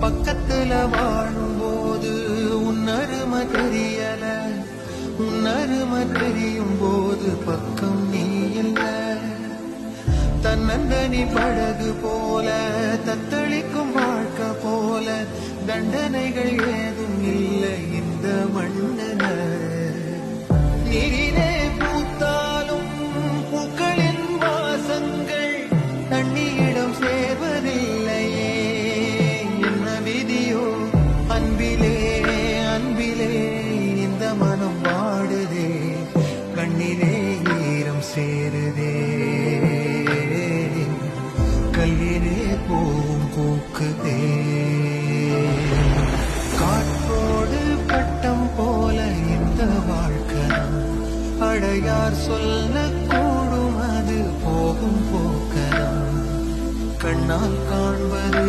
பக்கத்துல வாழும்போது உன்னருமை தெரியல, உன்னருமை தெரியும் போது பக்கம் நீ இல்ல. தன்னந்தனி படகு போல தத்தளிக்கும் வாழ்க்கை போல தண்டனைகள் ஏதும் இல்லை இந்த மண்ணில. நீரிலே பூத்தாலும் பூக்களின் வாசங்கள் தண்ணியிடம் சேர்வதில்லையே. என்ன விதியோ அன்பிலே அன்பிலே இந்த மனம் வாடுதே, கண்ணிலே ஈரம் சேருதே, கல்லிலே பூவும் பூக்குதே. காற்றோடு பட்டம் போல இந்த வாழ்க்கை அடையார் சொல்லக்கூடும், அது போகும் போக்கலாம். கண்ணால் காண்பது